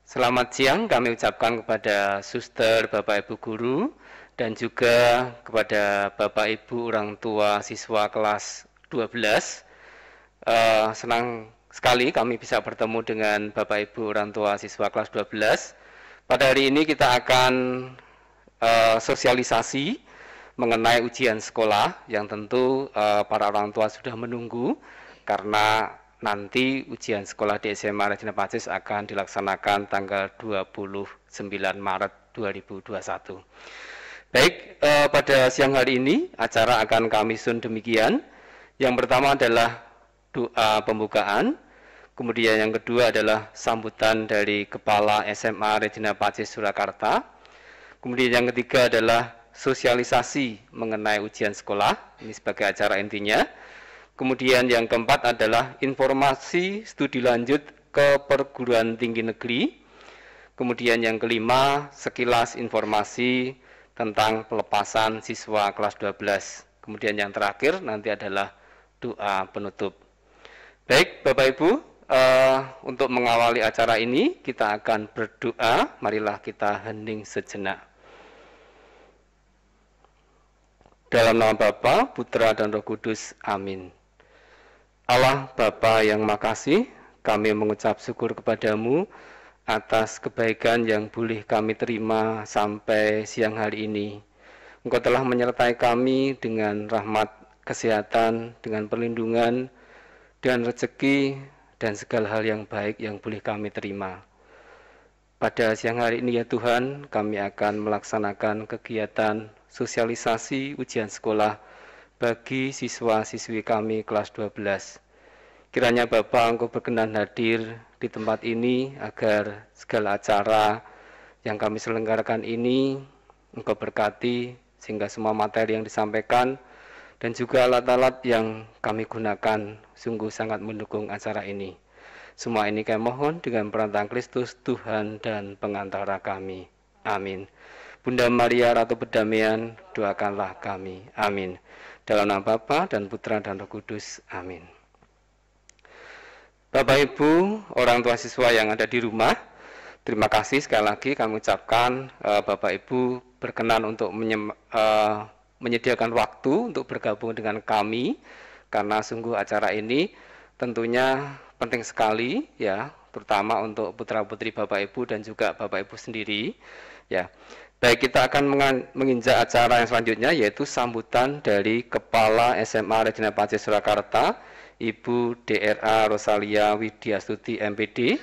Selamat siang kami ucapkan kepada suster, Bapak Ibu guru, dan juga kepada Bapak Ibu orang tua siswa kelas 12. Senang sekali kami bisa bertemu dengan Bapak Ibu orang tua siswa kelas 12. Pada hari ini kita akan sosialisasi mengenai ujian sekolah yang tentu para orang tua sudah menunggu karena nanti ujian sekolah di SMA Regina Pacis akan dilaksanakan tanggal 29 Maret 2021. Baik, pada siang hari ini acara akan kami susun demikian. Yang pertama adalah doa pembukaan, kemudian yang kedua adalah sambutan dari Kepala SMA Regina Pacis Surakarta, kemudian yang ketiga adalah sosialisasi mengenai ujian sekolah, ini sebagai acara intinya. Kemudian yang keempat adalah informasi studi lanjut ke perguruan tinggi negeri. Kemudian yang kelima, sekilas informasi tentang pelepasan siswa kelas 12. Kemudian yang terakhir nanti adalah doa penutup. Baik, Bapak Ibu, untuk mengawali acara ini kita akan berdoa. Marilah kita hening sejenak. Dalam nama Bapa, Putra, dan Roh Kudus. Amin. Allah Bapa yang makasih, kami mengucap syukur kepadamu atas kebaikan yang boleh kami terima sampai siang hari ini. Engkau telah menyertai kami dengan rahmat, kesehatan, dengan perlindungan, dan rezeki, dan segala hal yang baik yang boleh kami terima. Pada siang hari ini ya Tuhan, kami akan melaksanakan kegiatan sosialisasi ujian sekolah bagi siswa-siswi kami kelas 12. Kiranya Bapa Engkau berkenan hadir di tempat ini agar segala acara yang kami selenggarakan ini Engkau berkati sehingga semua materi yang disampaikan dan juga alat-alat yang kami gunakan sungguh sangat mendukung acara ini. Semua ini kami mohon dengan perantara Kristus Tuhan dan pengantara kami. Amin. Bunda Maria Ratu Perdamaian, doakanlah kami. Amin. Dalam nama Bapa dan Putra dan Roh Kudus. Amin. Bapak Ibu, orang tua siswa yang ada di rumah, terima kasih sekali lagi kami ucapkan Bapak Ibu berkenan untuk menyediakan waktu untuk bergabung dengan kami karena sungguh acara ini tentunya penting sekali ya, terutama untuk putra-putri Bapak Ibu dan juga Bapak Ibu sendiri ya. Baik, kita akan menginjak acara yang selanjutnya yaitu sambutan dari Kepala SMA Regina Pacis Surakarta, Ibu DRA Rosalia Widyastuti MPD.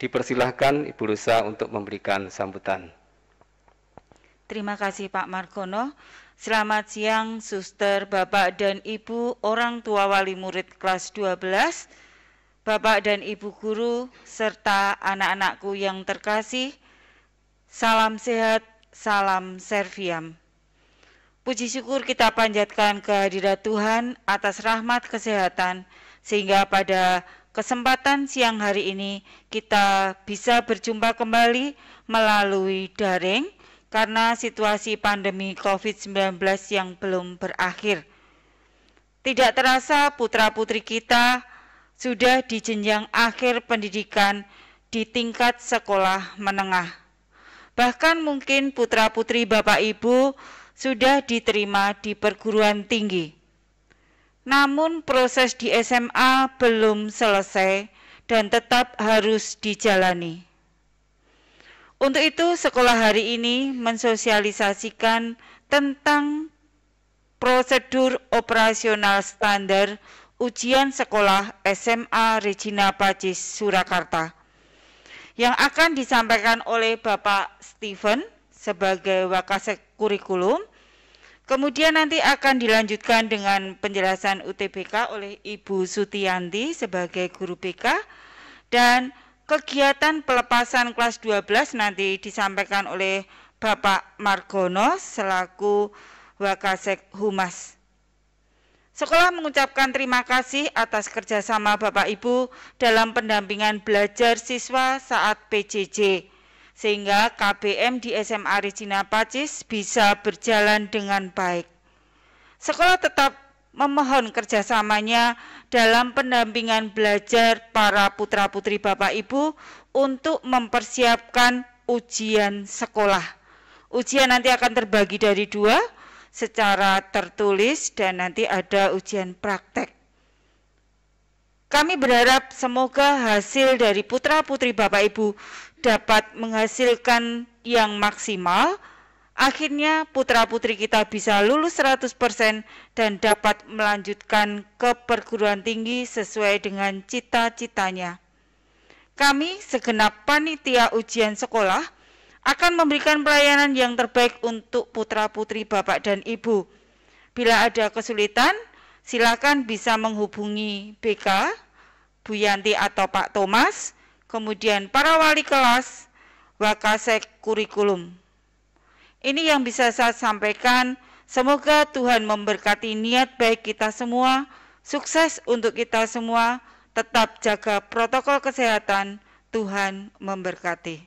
Dipersilahkan Ibu Rosa untuk memberikan sambutan. Terima kasih Pak Margono. Selamat siang suster, Bapak dan Ibu orang tua wali murid kelas 12, Bapak dan Ibu guru, serta anak-anakku yang terkasih. Salam sehat, salam serviam. Puji syukur kita panjatkan kehadirat Tuhan atas rahmat kesehatan, sehingga pada kesempatan siang hari ini kita bisa berjumpa kembali melalui daring karena situasi pandemi COVID-19 yang belum berakhir. Tidak terasa putra-putri kita sudah di jenjang akhir pendidikan di tingkat sekolah menengah. Bahkan mungkin putra-putri Bapak Ibu sudah diterima di perguruan tinggi. Namun proses di SMA belum selesai dan tetap harus dijalani. Untuk itu sekolah hari ini mensosialisasikan tentang prosedur operasional standar ujian sekolah SMA Regina Pacis Surakarta yang akan disampaikan oleh Bapak Steven sebagai Wakasek Kurikulum. Kemudian nanti akan dilanjutkan dengan penjelasan UTBK oleh Ibu Sutiyanti sebagai guru BK, dan kegiatan pelepasan kelas 12 nanti disampaikan oleh Bapak Margono selaku Wakasek Humas. Sekolah mengucapkan terima kasih atas kerjasama Bapak Ibu dalam pendampingan belajar siswa saat PJJ, sehingga KBM di SMA Regina Pacis bisa berjalan dengan baik. Sekolah tetap memohon kerjasamanya dalam pendampingan belajar para putra-putri Bapak Ibu untuk mempersiapkan ujian sekolah. Ujian nanti akan terbagi dari dua, secara tertulis dan nanti ada ujian praktek. Kami berharap semoga hasil dari putra-putri Bapak Ibu dapat menghasilkan yang maksimal. Akhirnya putra-putri kita bisa lulus 100% dan dapat melanjutkan ke perguruan tinggi sesuai dengan cita-citanya. Kami segenap panitia ujian sekolah akan memberikan pelayanan yang terbaik untuk putra-putri Bapak dan Ibu. Bila ada kesulitan, silakan bisa menghubungi BK, Bu Yanti atau Pak Thomas, kemudian para wali kelas, Wakasek Kurikulum. Ini yang bisa saya sampaikan. Semoga Tuhan memberkati niat baik kita semua, sukses untuk kita semua, tetap jaga protokol kesehatan, Tuhan memberkati.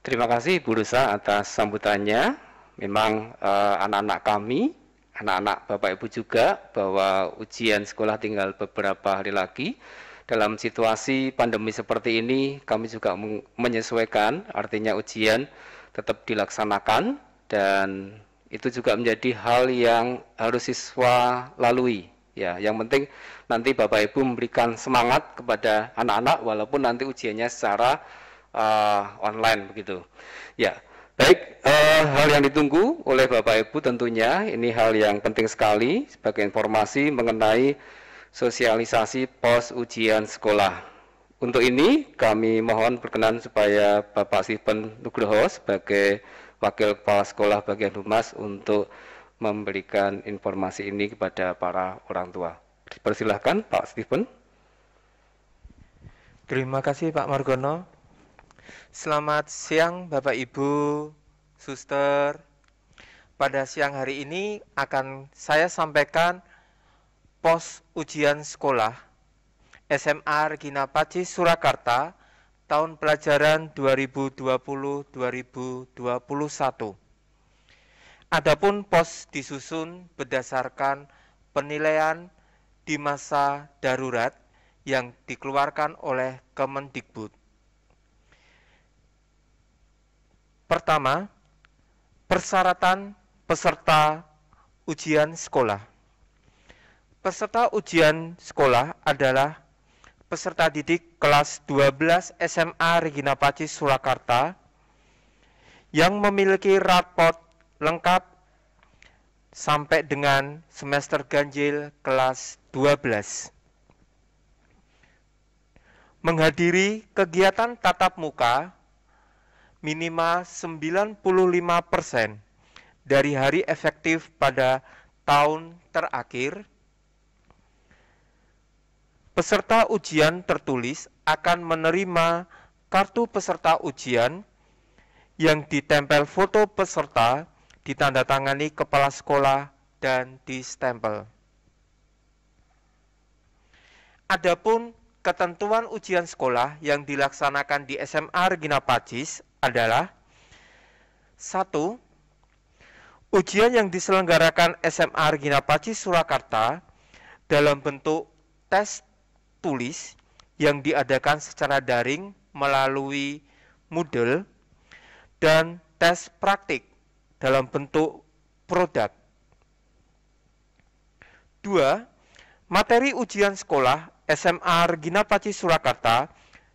Terima kasih Bu Rusa atas sambutannya. Memang anak-anak kami, anak-anak Bapak Ibu juga, bahwa ujian sekolah tinggal beberapa hari lagi. Dalam situasi pandemi seperti ini, kami juga menyesuaikan, artinya ujian tetap dilaksanakan, dan itu juga menjadi hal yang harus siswa lalui. Ya, yang penting nanti Bapak Ibu memberikan semangat kepada anak-anak, walaupun nanti ujiannya secara online begitu. Ya, baik, hal yang ditunggu oleh Bapak Ibu tentunya ini hal yang penting sekali sebagai informasi mengenai sosialisasi pos ujian sekolah. Untuk ini kami mohon berkenan supaya Bapak Stephen Nugroho sebagai Wakil Kepala Sekolah Bagian Humas untuk memberikan informasi ini kepada para orang tua. Persilahkan Pak Stephen. Terima kasih Pak Margono. Selamat siang Bapak Ibu, Suster. Pada siang hari ini akan saya sampaikan pos ujian sekolah SMA Regina Pacis Surakarta tahun pelajaran 2020-2021. Adapun pos disusun berdasarkan penilaian di masa darurat yang dikeluarkan oleh Kemendikbud. Pertama, persyaratan peserta ujian sekolah. Peserta ujian sekolah adalah peserta didik kelas 12 SMA Regina Pacis Surakarta yang memiliki rapot lengkap sampai dengan semester ganjil kelas 12. Menghadiri kegiatan tatap muka minimal 95% dari hari efektif pada tahun terakhir. Peserta ujian tertulis akan menerima kartu peserta ujian yang ditempel foto peserta, ditandatangani kepala sekolah, dan distempel. Adapun ketentuan ujian sekolah yang dilaksanakan di SMA Regina Pacis adalah 1. Ujian yang diselenggarakan SMA Regina Pacis Surakarta dalam bentuk tes tulis yang diadakan secara daring melalui Moodle dan tes praktik dalam bentuk produk. 2. Materi ujian sekolah SMA Regina Pacis Surakarta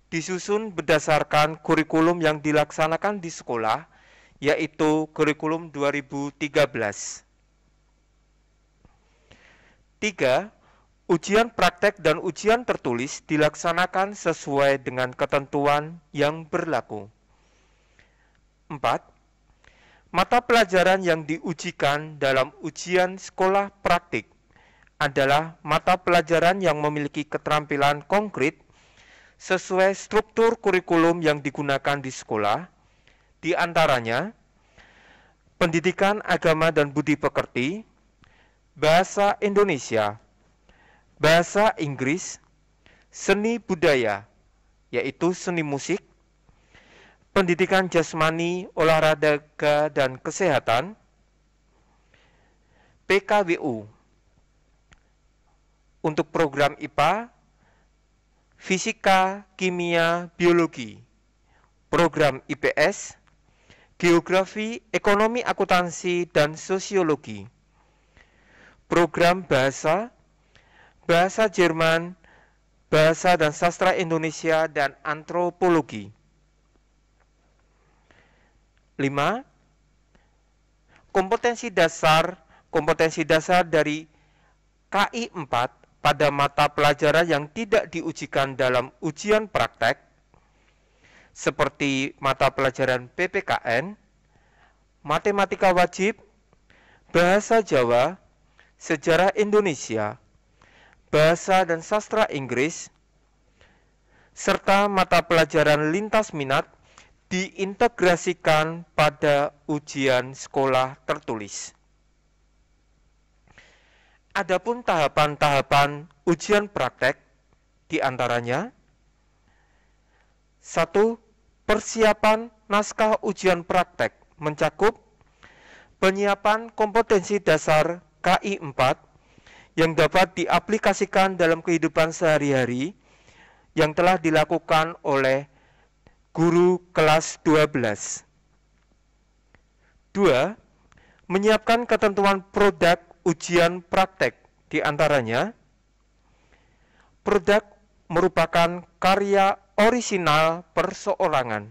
disusun berdasarkan kurikulum yang dilaksanakan di sekolah, yaitu kurikulum 2013. 3. Ujian praktek dan ujian tertulis dilaksanakan sesuai dengan ketentuan yang berlaku. 4. Mata pelajaran yang diujikan dalam ujian sekolah praktik adalah mata pelajaran yang memiliki keterampilan konkret sesuai struktur kurikulum yang digunakan di sekolah, di antaranya pendidikan agama dan budi pekerti, bahasa Indonesia, bahasa Inggris, seni budaya, yaitu seni musik, pendidikan jasmani, olahraga dan kesehatan, PKWU. Untuk program IPA, fisika, kimia, biologi, program IPS, geografi, ekonomi akuntansi, dan sosiologi, program bahasa, bahasa Jerman, bahasa dan sastra Indonesia, dan antropologi. 5. Kompetensi dasar dari KI 4 pada mata pelajaran yang tidak diujikan dalam ujian praktek, seperti mata pelajaran PPKN, matematika wajib, bahasa Jawa, sejarah Indonesia, bahasa dan sastra Inggris, serta mata pelajaran lintas minat diintegrasikan pada ujian sekolah tertulis. Adapun tahapan-tahapan ujian praktek diantaranya: 1. Persiapan naskah ujian praktek mencakup penyiapan kompetensi dasar KI 4 yang dapat diaplikasikan dalam kehidupan sehari-hari yang telah dilakukan oleh guru kelas 12. 2. Menyiapkan ketentuan produk ujian praktek, diantaranya: produk merupakan karya orisinal perseorangan.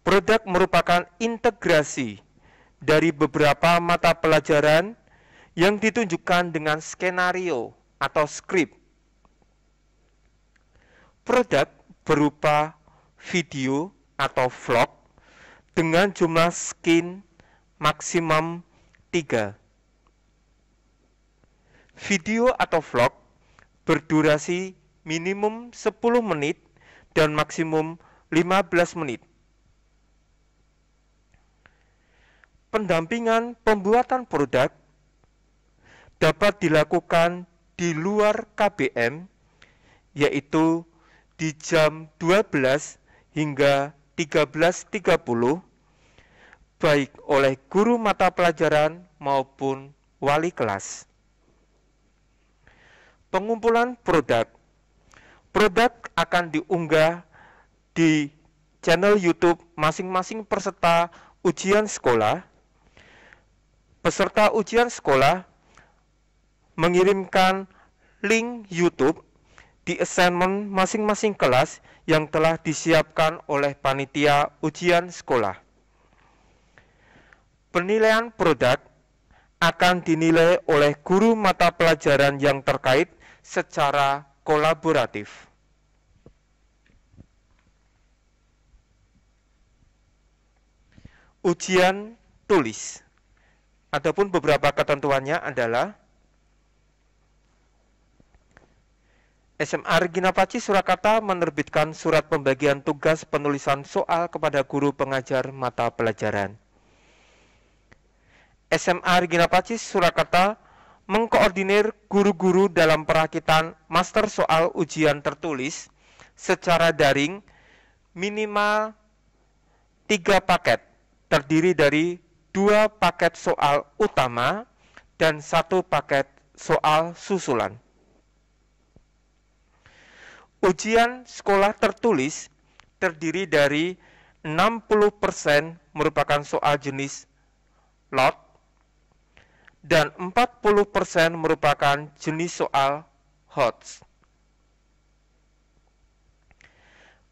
Produk merupakan integrasi dari beberapa mata pelajaran yang ditunjukkan dengan skenario atau skrip. Produk berupa video atau vlog dengan jumlah skin maksimum 3. Video atau vlog berdurasi minimum 10 menit dan maksimum 15 menit. Pendampingan pembuatan produk dapat dilakukan di luar KBM, yaitu di jam 12 hingga 13.30, baik oleh guru mata pelajaran maupun wali kelas. Pengumpulan produk. Produk akan diunggah di channel YouTube masing-masing peserta ujian sekolah. Peserta ujian sekolah mengirimkan link YouTube di assignment masing-masing kelas yang telah disiapkan oleh panitia ujian sekolah. Penilaian produk akan dinilai oleh guru mata pelajaran yang terkait secara kolaboratif. Ujian tulis. Adapun beberapa ketentuannya adalah: SMA Regina Pacis Surakarta menerbitkan surat pembagian tugas penulisan soal kepada guru pengajar mata pelajaran. SMA Regina Pacis Surakarta mengkoordinir guru-guru dalam perakitan master soal ujian tertulis secara daring minimal 3 paket, terdiri dari 2 paket soal utama dan 1 paket soal susulan. Ujian sekolah tertulis terdiri dari 60% merupakan soal jenis lot dan 40% merupakan jenis soal HOTS.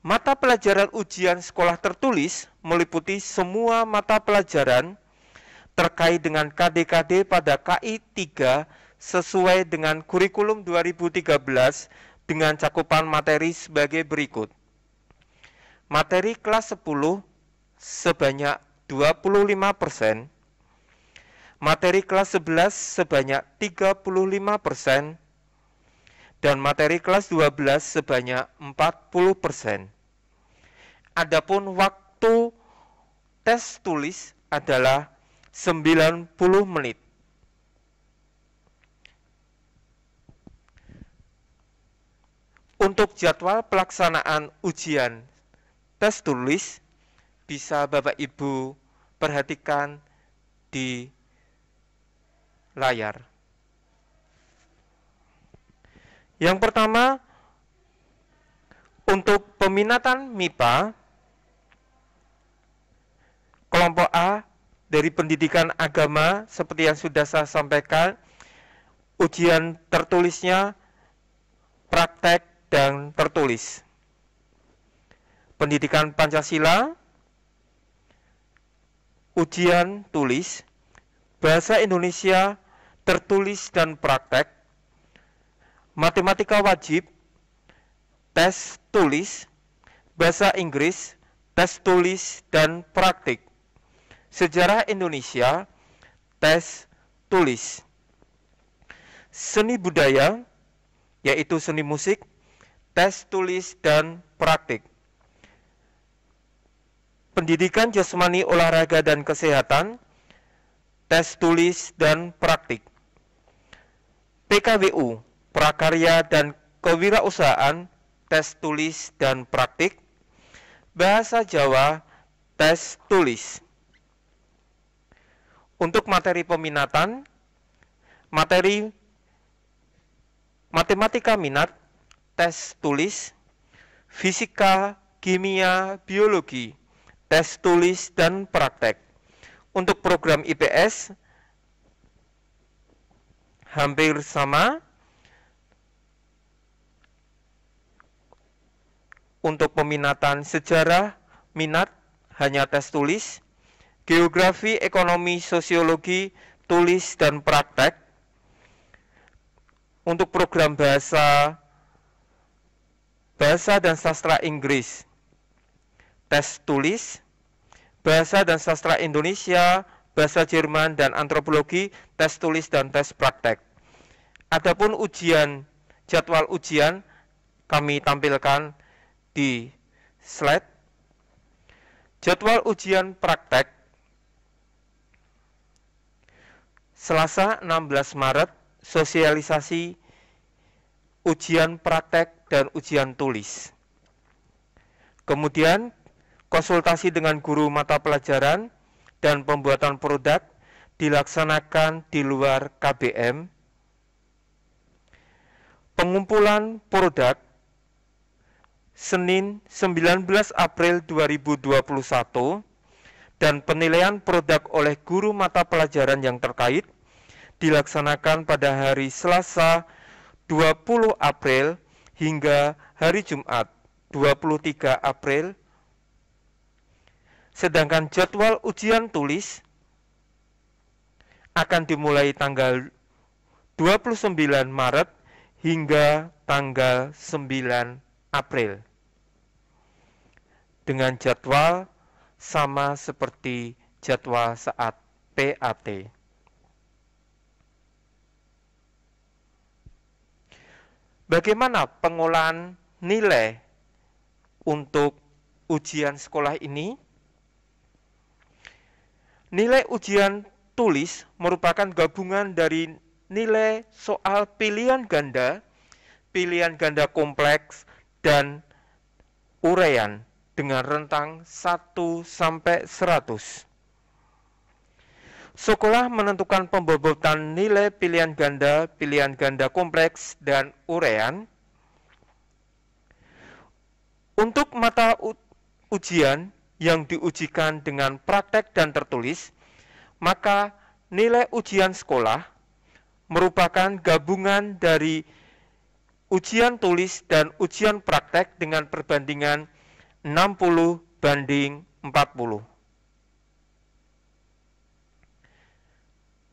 Mata pelajaran ujian sekolah tertulis meliputi semua mata pelajaran terkait dengan KD-KD pada KI 3 sesuai dengan kurikulum 2013 dengan cakupan materi sebagai berikut. Materi kelas 10 sebanyak 25%, materi kelas 11 sebanyak 35%, dan materi kelas 12 sebanyak 40%. Adapun waktu tes tulis adalah 90 menit. Untuk jadwal pelaksanaan ujian tes tulis bisa Bapak Ibu perhatikan di layar. Yang pertama, Untuk peminatan MIPA, kelompok A dari pendidikan agama seperti yang sudah saya sampaikan, ujian tertulisnya praktek dan tertulis. Pendidikan Pancasila, ujian tulis, bahasa Indonesia tertulis dan praktek, matematika wajib, tes tulis, bahasa Inggris, tes tulis dan praktik, sejarah Indonesia, tes tulis, seni budaya, yaitu seni musik, tes tulis dan praktik, pendidikan jasmani, olahraga dan kesehatan, tes tulis dan praktik, PKWU, prakarya dan kewirausahaan, tes tulis dan praktik, bahasa Jawa, tes tulis. Untuk materi peminatan, materi matematika minat, tes tulis, fisika, kimia, biologi, tes tulis dan praktek. Untuk program IPS, hampir sama. Untuk peminatan sejarah, minat, hanya tes tulis, geografi, ekonomi, sosiologi, tulis dan praktek. Untuk program bahasa dan sastra Inggris, tes tulis, bahasa dan sastra Indonesia, bahasa Jerman dan antropologi, tes tulis dan tes praktek. Adapun jadwal ujian kami tampilkan di slide. Jadwal ujian praktek Selasa 16 Maret, sosialisasi ujian praktek dan ujian tulis. Kemudian konsultasi dengan guru mata pelajaran dan pembuatan produk dilaksanakan di luar KBM. Pengumpulan produk Senin 19 April 2021 dan penilaian produk oleh guru mata pelajaran yang terkait dilaksanakan pada hari Selasa 20 April hingga hari Jumat 23 April. Sedangkan jadwal ujian tulis akan dimulai tanggal 29 Maret hingga tanggal 9 April. Dengan jadwal sama seperti jadwal saat PAT. Bagaimana pengolahan nilai untuk ujian sekolah ini? Nilai ujian tulis merupakan gabungan dari nilai soal pilihan ganda kompleks, dan uraian dengan rentang 1 sampai 100. Sekolah menentukan pembobotan nilai pilihan ganda kompleks, dan uraian. Untuk mata ujian yang diujikan dengan praktek dan tertulis, maka nilai ujian sekolah merupakan gabungan dari ujian tulis dan ujian praktek dengan perbandingan 60:40.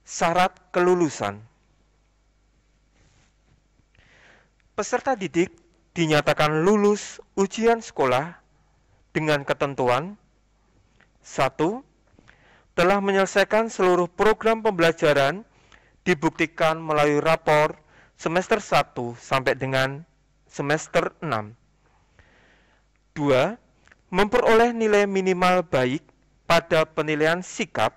Syarat kelulusan. Peserta didik dinyatakan lulus ujian sekolah dengan ketentuan: 1. Telah menyelesaikan seluruh program pembelajaran dibuktikan melalui rapor semester 1 sampai dengan semester 6. 2. Memperoleh nilai minimal baik pada penilaian sikap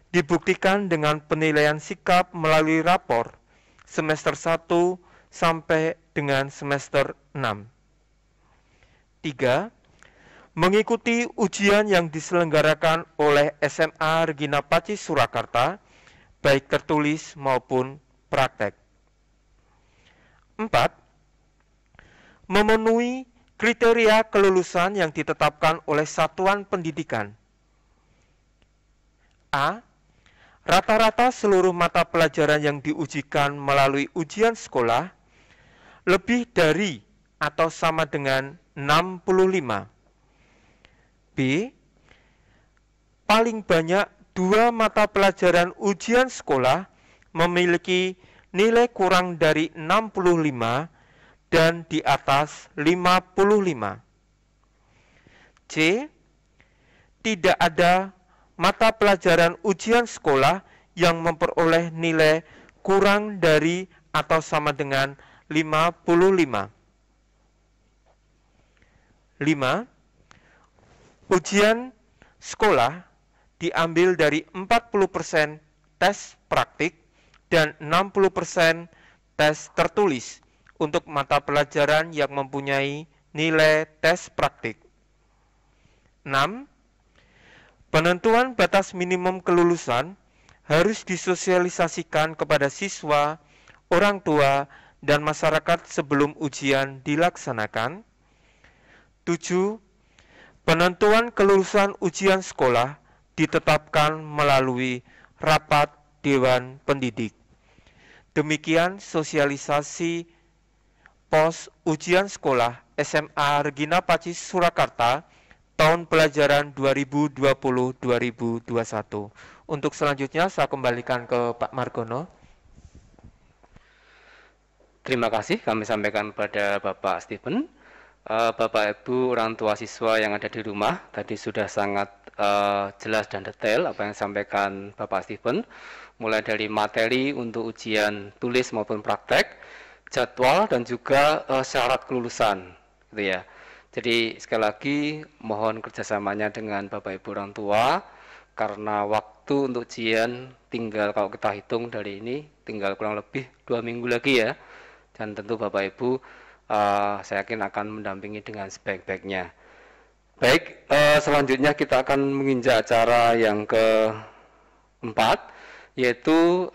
dibuktikan dengan penilaian sikap melalui rapor semester 1 sampai dengan semester 6. 3. Mengikuti ujian yang diselenggarakan oleh SMA Regina Pacis Surakarta, baik tertulis maupun praktek. 4. Memenuhi kriteria kelulusan yang ditetapkan oleh satuan pendidikan. A. Rata-rata seluruh mata pelajaran yang diujikan melalui ujian sekolah lebih dari atau sama dengan 65. B. Paling banyak 2 mata pelajaran ujian sekolah memiliki nilai kurang dari 65 dan di atas 55. C. Tidak ada mata pelajaran ujian sekolah yang memperoleh nilai kurang dari atau sama dengan 55. 5. Ujian sekolah diambil dari 40% tes praktik dan 60% tes tertulis untuk mata pelajaran yang mempunyai nilai tes praktik. 6. Penentuan batas minimum kelulusan harus disosialisasikan kepada siswa, orang tua, dan masyarakat sebelum ujian dilaksanakan. 7. Penentuan kelulusan ujian sekolah ditetapkan melalui rapat Dewan Pendidik. Demikian sosialisasi pos ujian sekolah SMA Regina Pacis Surakarta tahun pelajaran 2020-2021. Untuk selanjutnya saya kembalikan ke Pak Margono. Terima kasih kami sampaikan pada Bapak Stephen. Bapak Ibu orang tua siswa yang ada di rumah tadi sudah sangat jelas dan detail apa yang disampaikan Bapak Stephen, mulai dari materi untuk ujian tulis maupun praktek, jadwal dan juga syarat kelulusan, gitu ya. Jadi sekali lagi mohon kerjasamanya dengan Bapak Ibu orang tua, karena waktu untuk ujian tinggal kalau kita hitung dari ini tinggal kurang lebih 2 minggu lagi ya. Dan tentu Bapak Ibu saya yakin akan mendampingi dengan sebaik-baiknya. Baik, selanjutnya kita akan menginjak acara yang keempat, yaitu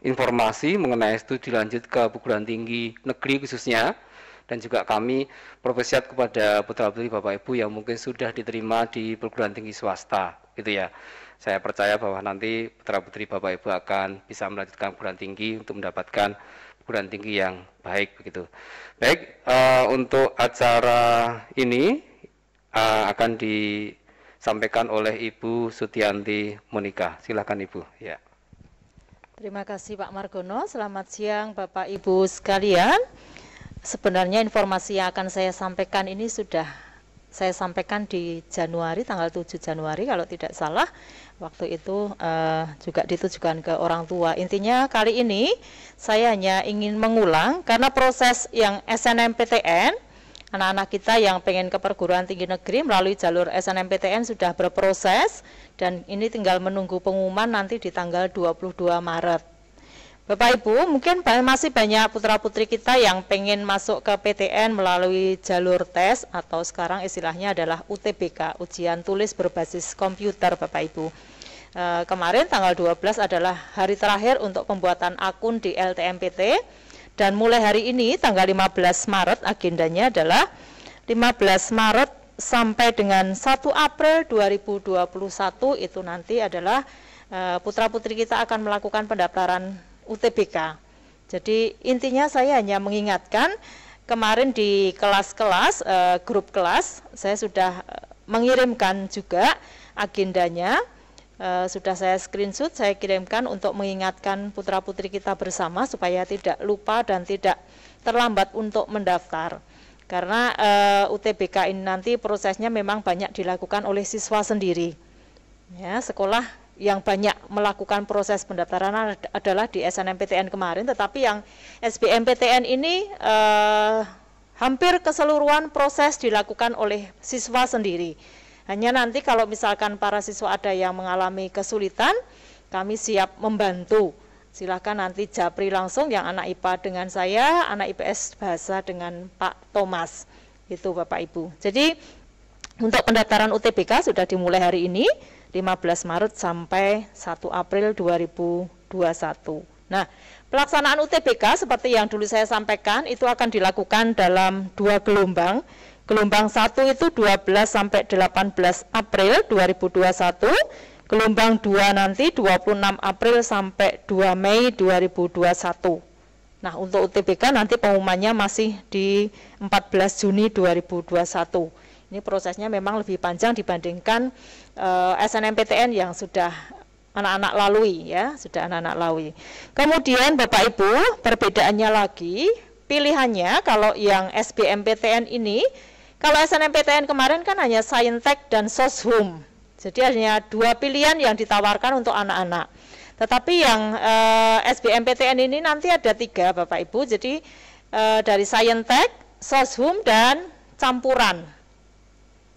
informasi mengenai studi lanjut ke perguruan tinggi negeri khususnya, dan juga kami profesiat kepada putra-putri Bapak Ibu yang mungkin sudah diterima di perguruan tinggi swasta, gitu ya. Saya percaya bahwa nanti putra-putri Bapak Ibu akan bisa melanjutkan perguruan tinggi untuk mendapatkan perguruan tinggi yang baik, begitu. Baik, untuk acara ini akan disampaikan oleh Ibu Sutianti Monika. Silakan Ibu. Ya. Terima kasih Pak Margono. Selamat siang Bapak Ibu sekalian. Sebenarnya informasi yang akan saya sampaikan ini sudah saya sampaikan di Januari, tanggal 7 Januari kalau tidak salah. Waktu itu juga ditujukan ke orang tua. Intinya kali ini saya hanya ingin mengulang karena proses yang SNMPTN, anak-anak kita yang pengen ke perguruan tinggi negeri melalui jalur SNMPTN sudah berproses dan ini tinggal menunggu pengumuman nanti di tanggal 22 Maret. Bapak Ibu, mungkin masih banyak putra-putri kita yang pengen masuk ke PTN melalui jalur tes atau sekarang istilahnya adalah UTBK, ujian tulis berbasis komputer Bapak Ibu. Kemarin tanggal 12 adalah hari terakhir untuk pembuatan akun di LTMPT dan mulai hari ini tanggal 15 Maret agendanya adalah 15 Maret sampai dengan 1 April 2021 itu nanti adalah putra-putri kita akan melakukan pendaftaran UTBK. Jadi intinya saya hanya mengingatkan kemarin di kelas-kelas, grup kelas, saya sudah mengirimkan juga agendanya, sudah saya screenshot, saya kirimkan untuk mengingatkan putra-putri kita bersama supaya tidak lupa dan tidak terlambat untuk mendaftar. Karena UTBK ini nanti prosesnya memang banyak dilakukan oleh siswa sendiri. Ya, sekolah yang banyak melakukan proses pendaftaran adalah di SNMPTN kemarin, tetapi yang SBMPTN ini hampir keseluruhan proses dilakukan oleh siswa sendiri. Hanya nanti kalau misalkan para siswa ada yang mengalami kesulitan, kami siap membantu. Silakan nanti japri langsung yang anak IPA dengan saya, anak IPS bahasa dengan Pak Thomas. Itu Bapak Ibu. Jadi untuk pendaftaran UTBK sudah dimulai hari ini, 15 Maret sampai 1 April 2021. Nah, pelaksanaan UTBK seperti yang dulu saya sampaikan itu akan dilakukan dalam 2 gelombang. Gelombang 1 itu 12 sampai 18 April 2021. Gelombang 2 nanti 26 April sampai 2 Mei 2021. Nah, untuk UTBK nanti pengumumannya masih di 14 Juni 2021. Ini prosesnya memang lebih panjang dibandingkan SNMPTN yang sudah anak-anak lalui ya, sudah anak-anak lalui. Kemudian Bapak Ibu, perbedaannya lagi, pilihannya kalau yang SBMPTN ini, kalau SNMPTN kemarin kan hanya Saintek dan Soshum. Jadi hanya 2 pilihan yang ditawarkan untuk anak-anak. Tetapi yang SBMPTN ini nanti ada 3 Bapak Ibu, jadi dari Saintek, Soshum, dan campuran.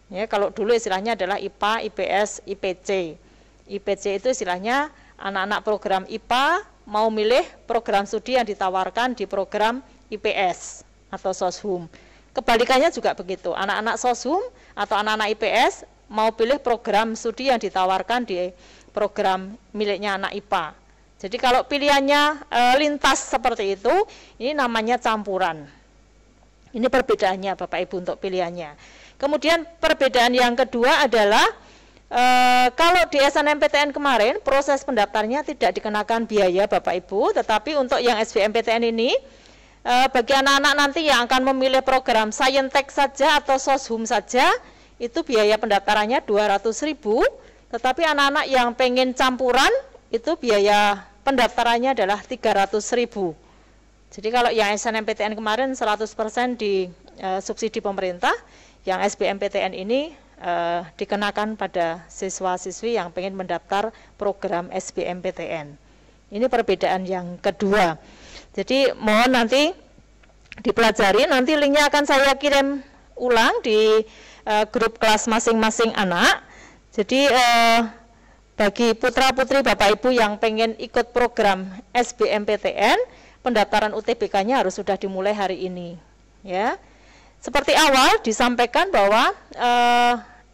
Ya, kalau dulu istilahnya adalah IPA, IPS, IPC. IPC itu istilahnya anak-anak program IPA mau milih program studi yang ditawarkan di program IPS atau Soshum. Kebalikannya juga begitu, anak-anak Soshum atau anak-anak IPS mau pilih program studi yang ditawarkan di program miliknya anak IPA. Jadi kalau pilihannya lintas seperti itu, ini namanya campuran. Ini perbedaannya Bapak Ibu untuk pilihannya. Kemudian perbedaan yang kedua adalah kalau di SNMPTN kemarin proses pendaftarnya tidak dikenakan biaya Bapak Ibu, tetapi untuk yang SBMPTN ini bagi anak-anak nanti yang akan memilih program Saintek saja atau Soshum saja, itu biaya pendaftarannya 200.000. Tetapi anak-anak yang pengen campuran itu biaya pendaftarannya adalah 300.000. Jadi kalau yang SNMPTN kemarin 100% di subsidi pemerintah, yang SBMPTN ini dikenakan pada siswa-siswi yang pengen mendaftar program SBMPTN. Ini perbedaan yang kedua. Jadi mohon nanti dipelajari, nanti linknya akan saya kirim ulang di grup kelas masing-masing anak. Jadi bagi putra-putri Bapak Ibu yang pengen ikut program SBMPTN, pendaftaran UTBK-nya harus sudah dimulai hari ini. Ya, seperti awal disampaikan bahwa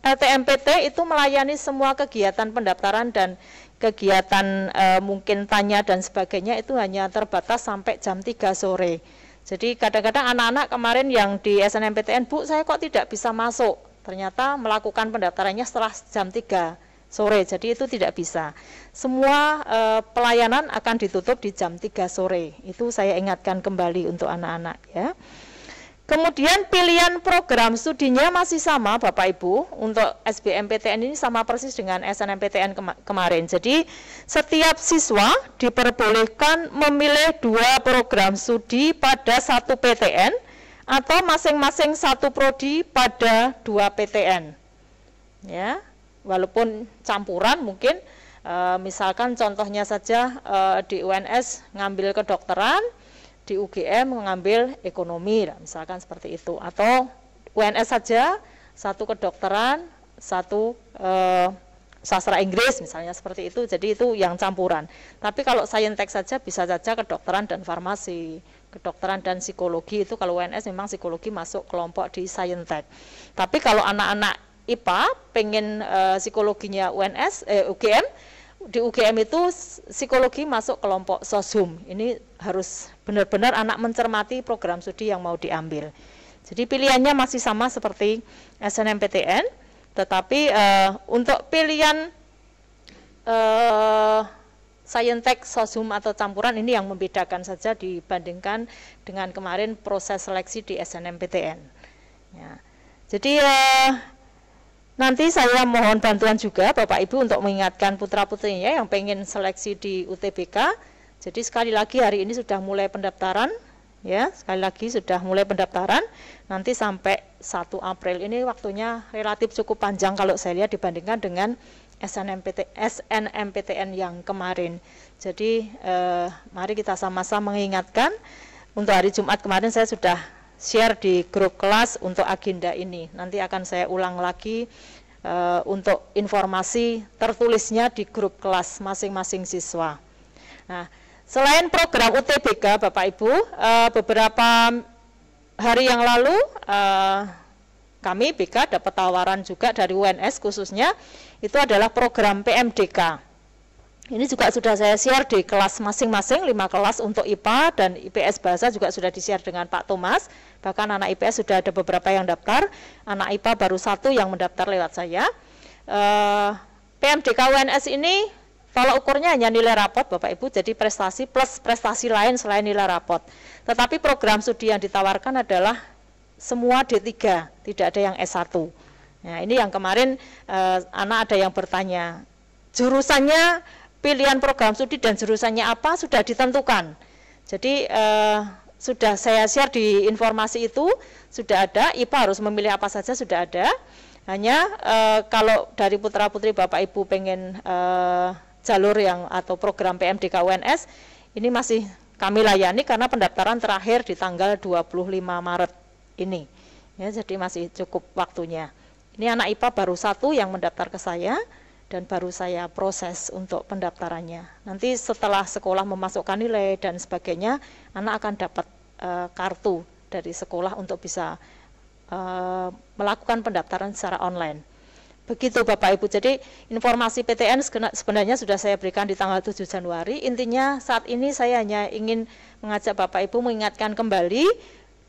LTMPT itu melayani semua kegiatan pendaftaran dan kegiatan mungkin tanya dan sebagainya itu hanya terbatas sampai jam 3 sore. Jadi kadang-kadang anak-anak kemarin yang di SNMPTN, Bu, saya kok tidak bisa masuk. Ternyata melakukan pendaftarannya setelah jam 3 sore, jadi itu tidak bisa. Semua pelayanan akan ditutup di jam 3 sore. Itu saya ingatkan kembali untuk anak-anak ya. Kemudian pilihan program studinya masih sama Bapak Ibu, untuk SBMPTN ini sama persis dengan SNMPTN kemarin. Jadi setiap siswa diperbolehkan memilih 2 program studi pada 1 PTN atau masing-masing 1 prodi pada 2 PTN. Ya, walaupun campuran mungkin misalkan contohnya saja di UNS ngambil kedokteran, di UGM mengambil ekonomi, misalkan seperti itu, atau UNS saja 1 kedokteran, 1 sastra Inggris misalnya seperti itu. Jadi itu yang campuran. Tapi kalau Saintek saja bisa saja kedokteran dan farmasi, kedokteran dan psikologi. Itu kalau UNS memang psikologi masuk kelompok di Saintek. Tapi kalau anak-anak IPA pengen psikologinya UGM, di UGM itu psikologi masuk kelompok Soshum. Ini harus benar-benar anak mencermati program studi yang mau diambil. Jadi pilihannya masih sama seperti SNMPTN, tetapi untuk pilihan Saintek, Soshum atau campuran ini yang membedakan saja dibandingkan dengan kemarin proses seleksi di SNMPTN. Ya. Jadi nanti saya mohon bantuan juga Bapak Ibu untuk mengingatkan putra-putrinya yang pengen seleksi di UTBK. Jadi sekali lagi hari ini sudah mulai pendaftaran, ya, sekali lagi sudah mulai pendaftaran. Nanti sampai 1 April ini waktunya relatif cukup panjang kalau saya lihat dibandingkan dengan SNMPTN yang kemarin. Jadi mari kita sama-sama mengingatkan. Untuk hari Jumat kemarin saya sudah share di grup kelas untuk agenda ini. Nanti akan saya ulang lagi untuk informasi tertulisnya di grup kelas masing-masing siswa. Nah, selain program UTBK Bapak Ibu, beberapa hari yang lalu kami BK dapat tawaran juga dari UNS khususnya, itu adalah program PMDK. Ini juga sudah saya share di kelas masing-masing, 5 kelas untuk IPA dan IPS Bahasa juga sudah di-share dengan Pak Thomas. Bahkan anak IPS sudah ada beberapa yang daftar, anak IPA baru 1 yang mendaftar lewat saya. PMDK UNS ini tolak ukurnya hanya nilai rapot Bapak Ibu, jadi prestasi plus prestasi lain selain nilai rapot. Tetapi program studi yang ditawarkan adalah semua D3, tidak ada yang S1. Nah, ini yang kemarin anak ada yang bertanya, jurusannya, pilihan program studi dan jurusannya apa sudah ditentukan. Jadi sudah saya share di informasi itu, sudah ada, IPA harus memilih apa saja sudah ada. Hanya kalau dari putra-putri Bapak Ibu pengen jalur yang atau program PMDK UNS, ini masih kami layani karena pendaftaran terakhir di tanggal 25 Maret ini. Ya, jadi masih cukup waktunya. Ini anak IPA baru 1 yang mendaftar ke saya, dan baru saya proses untuk pendaftarannya. Nanti setelah sekolah memasukkan nilai dan sebagainya, anak akan dapat kartu dari sekolah untuk bisa melakukan pendaftaran secara online. Begitu Bapak Ibu. Jadi informasi PTN sebenarnya sudah saya berikan di tanggal 7 Januari. Intinya saat ini saya hanya ingin mengajak Bapak Ibu mengingatkan kembali,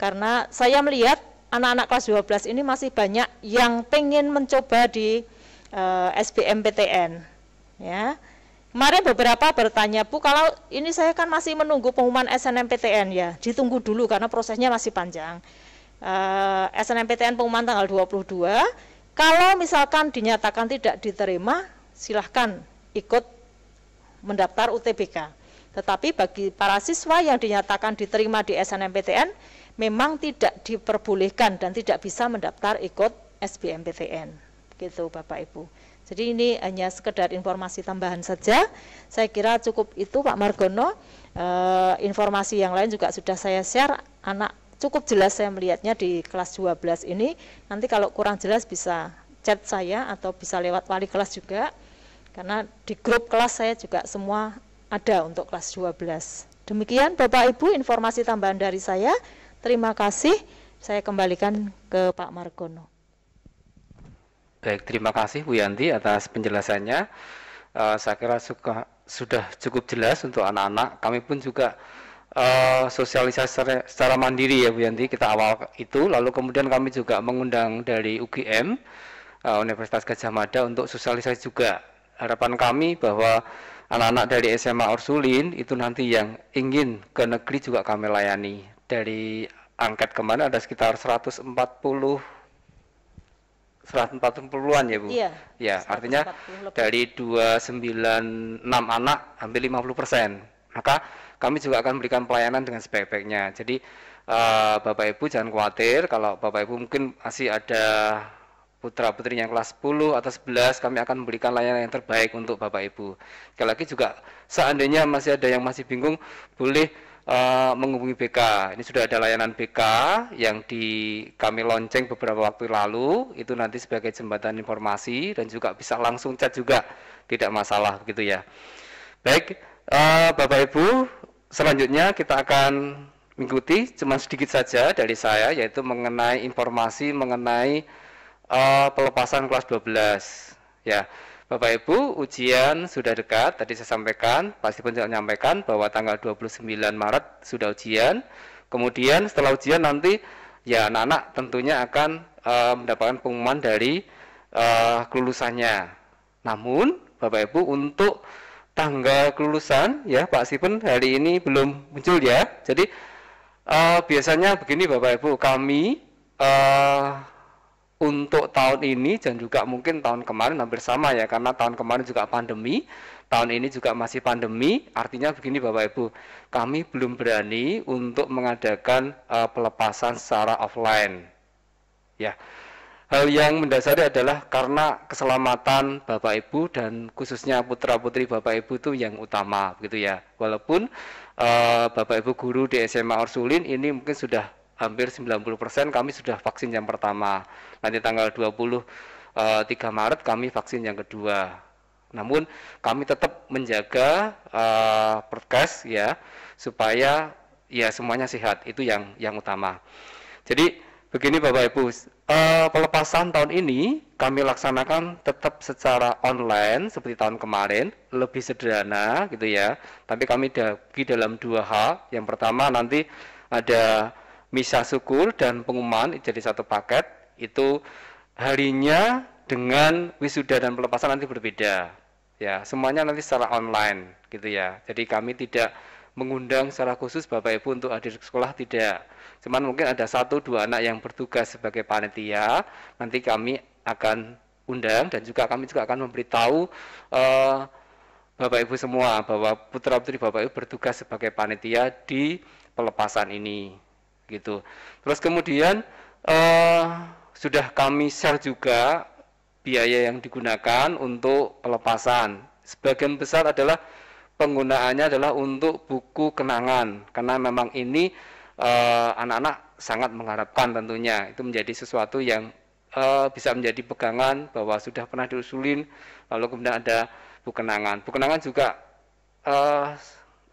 karena saya melihat anak-anak kelas 12 ini masih banyak yang pengen mencoba di SBMPTN, ya. Kemarin beberapa bertanya, Bu, kalau ini saya kan masih menunggu pengumuman SNMPTN, ya, ditunggu dulu karena prosesnya masih panjang. SNMPTN pengumuman tanggal 22, kalau misalkan dinyatakan tidak diterima, silahkan ikut mendaftar UTBK. Tetapi bagi para siswa yang dinyatakan diterima di SNMPTN, memang tidak diperbolehkan dan tidak bisa mendaftar ikut SBMPTN. Gitu Bapak Ibu. Jadi ini hanya sekedar informasi tambahan saja. Saya kira cukup itu Pak Margono. Informasi yang lain juga sudah saya share. Anak cukup jelas saya melihatnya di kelas 12 ini. Nanti kalau kurang jelas bisa chat saya atau bisa lewat wali kelas juga. Karena di grup kelas saya juga semua ada untuk kelas 12. Demikian Bapak Ibu informasi tambahan dari saya. Terima kasih. Saya kembalikan ke Pak Margono. Baik, terima kasih Bu Yanti atas penjelasannya. Saya kira sudah cukup jelas untuk anak-anak. Kami pun juga sosialisasi secara mandiri ya Bu Yanti, kita awal itu. Lalu kemudian kami juga mengundang dari UGM, Universitas Gadjah Mada, untuk sosialisasi juga. Harapan kami bahwa anak-anak dari SMA Ursulin itu nanti yang ingin ke negeri juga kami layani. Dari angket kemarin ada sekitar 140-an ya Bu? Iya. Ya, artinya dari 296 anak hampir 50%. Maka kami juga akan memberikan pelayanan dengan sebaik-baiknya. Jadi Bapak Ibu jangan khawatir kalau Bapak Ibu mungkin masih ada putra-putri yang kelas 10 atau 11, kami akan memberikan layanan yang terbaik untuk Bapak Ibu. Sekali lagi juga seandainya masih ada yang masih bingung, boleh menghubungi BK. Ini sudah ada layanan BK yang kami lonceng beberapa waktu lalu, itu nanti sebagai jembatan informasi dan juga bisa langsung chat juga, tidak masalah begitu ya. Baik, Bapak Ibu, selanjutnya kita akan mengikuti cuma sedikit saja dari saya, yaitu mengenai informasi mengenai pelepasan kelas 12 ya. Bapak Ibu, ujian sudah dekat, tadi saya sampaikan, pasti pun saya menyampaikan bahwa tanggal 29 Maret sudah ujian. Kemudian setelah ujian nanti ya anak-anak tentunya akan mendapatkan pengumuman dari kelulusannya. Namun Bapak Ibu, untuk tanggal kelulusan ya Pak Sipen hari ini belum muncul ya. Jadi biasanya begini Bapak Ibu, kami untuk tahun ini dan juga mungkin tahun kemarin hampir sama ya, karena tahun kemarin juga pandemi, tahun ini juga masih pandemi. Artinya begini Bapak Ibu, kami belum berani untuk mengadakan pelepasan secara offline ya. Hal yang mendasari adalah karena keselamatan Bapak Ibu dan khususnya putra-putri Bapak Ibu itu yang utama begitu ya. Walaupun Bapak Ibu guru di SMA Ursulin ini mungkin sudah hampir 90% kami sudah vaksin yang pertama. Nanti tanggal 23 Maret kami vaksin yang kedua. Namun kami tetap menjaga prokes ya, supaya ya semuanya sehat, itu yang utama. Jadi Begini Bapak Ibu, pelepasan tahun ini kami laksanakan tetap secara online seperti tahun kemarin, lebih sederhana gitu ya. Tapi kami bagi dalam 2 hal. Yang pertama nanti ada misa syukur dan pengumuman jadi satu paket. Itu harinya dengan wisuda dan pelepasan nanti berbeda. Ya, semuanya nanti secara online gitu ya. Jadi kami tidak mengundang secara khusus Bapak Ibu untuk hadir ke sekolah, tidak. Cuman mungkin ada 1-2 anak yang bertugas sebagai panitia, nanti kami akan undang dan juga kami juga akan memberitahu Bapak Ibu semua bahwa putra putri Bapak Ibu bertugas sebagai panitia di pelepasan ini gitu. Terus kemudian sudah kami share juga biaya yang digunakan untuk pelepasan. Sebagian besar adalah penggunaannya adalah untuk buku kenangan, karena memang ini anak-anak sangat mengharapkan tentunya. Itu menjadi sesuatu yang bisa menjadi pegangan bahwa sudah pernah diusulin, lalu kemudian ada buku kenangan. Buku kenangan juga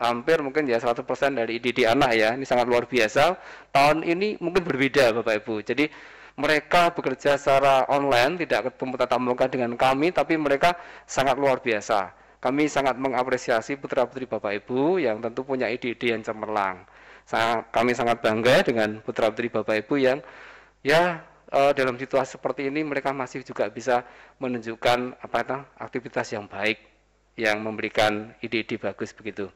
hampir mungkin ya 100% dari didik anak ya, ini sangat luar biasa. Tahun ini mungkin berbeda Bapak Ibu, jadi mereka bekerja secara online, tidak ketemu tatap muka dengan kami, tapi mereka sangat luar biasa. Kami sangat mengapresiasi putra-putri Bapak Ibu yang tentu punya ide-ide yang cemerlang. Kami sangat bangga dengan putra-putri Bapak Ibu yang ya dalam situasi seperti ini mereka masih juga bisa menunjukkan aktivitas yang baik, yang memberikan ide-ide bagus begitu.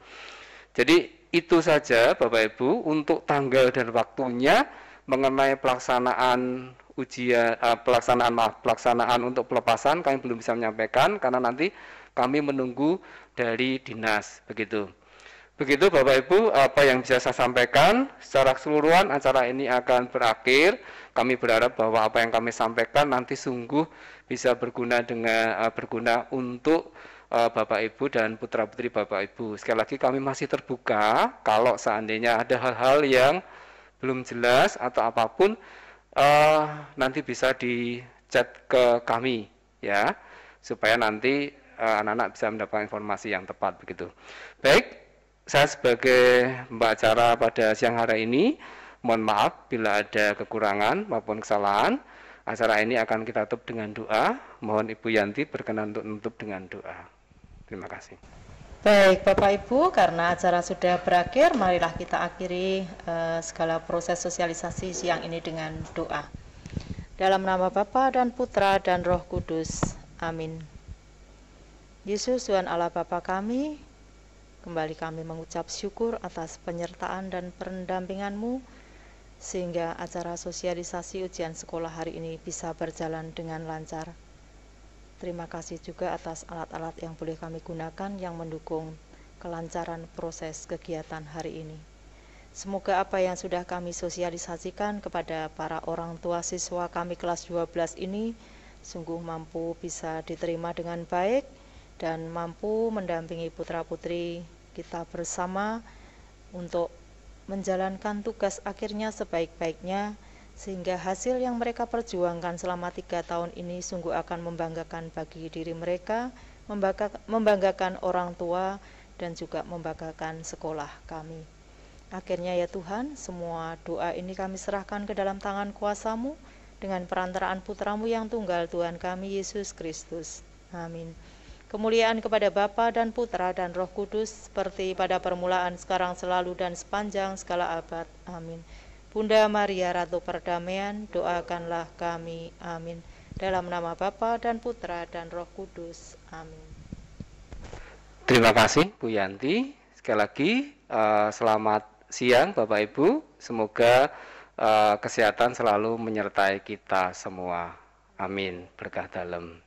Jadi itu saja Bapak Ibu untuk tanggal dan waktunya mengenai pelaksanaan pelaksanaan untuk pelepasan kami belum bisa menyampaikan karena nanti kami menunggu dari dinas begitu. Begitu Bapak Ibu apa yang bisa saya sampaikan. Secara keseluruhan acara ini akan berakhir. Kami berharap bahwa apa yang kami sampaikan nanti sungguh bisa berguna untuk Bapak Ibu dan putra-putri Bapak Ibu. Sekali lagi kami masih terbuka kalau seandainya ada hal-hal yang belum jelas atau apapun nanti bisa di chat ke kami ya, supaya nanti anak-anak bisa mendapatkan informasi yang tepat begitu. Baik, saya sebagai pembaca pada siang hari ini mohon maaf bila ada kekurangan maupun kesalahan. Acara ini akan kita tutup dengan doa. Mohon Ibu Yanti berkenan untuk menutup dengan doa. Terima kasih. Baik Bapak Ibu, karena acara sudah berakhir, marilah kita akhiri segala proses sosialisasi siang ini dengan doa. Dalam nama Bapa dan Putra dan Roh Kudus. Amin. Yesus Tuhan Allah Bapa kami, kembali kami mengucap syukur atas penyertaan dan pendampingan-Mu, sehingga acara sosialisasi ujian sekolah hari ini bisa berjalan dengan lancar. Terima kasih juga atas alat-alat yang boleh kami gunakan yang mendukung kelancaran proses kegiatan hari ini. Semoga apa yang sudah kami sosialisasikan kepada para orang tua siswa kami kelas 12 ini sungguh mampu bisa diterima dengan baik dan mampu mendampingi putra-putri kita bersama untuk menjalankan tugas akhirnya sebaik-baiknya, sehingga hasil yang mereka perjuangkan selama 3 tahun ini sungguh akan membanggakan bagi diri mereka, membanggakan orang tua, dan juga membanggakan sekolah kami. Akhirnya ya Tuhan, semua doa ini kami serahkan ke dalam tangan kuasa-Mu dengan perantaraan Putra-Mu yang tunggal, Tuhan kami Yesus Kristus. Amin. Kemuliaan kepada Bapa dan Putra dan Roh Kudus, seperti pada permulaan, sekarang, selalu, dan sepanjang segala abad. Amin. Bunda Maria, Ratu Perdamaian, doakanlah kami. Amin. Dalam nama Bapa dan Putra dan Roh Kudus. Amin. Terima kasih Bu Yanti. Sekali lagi selamat siang Bapak Ibu. Semoga kesehatan selalu menyertai kita semua. Amin. Berkah dalam.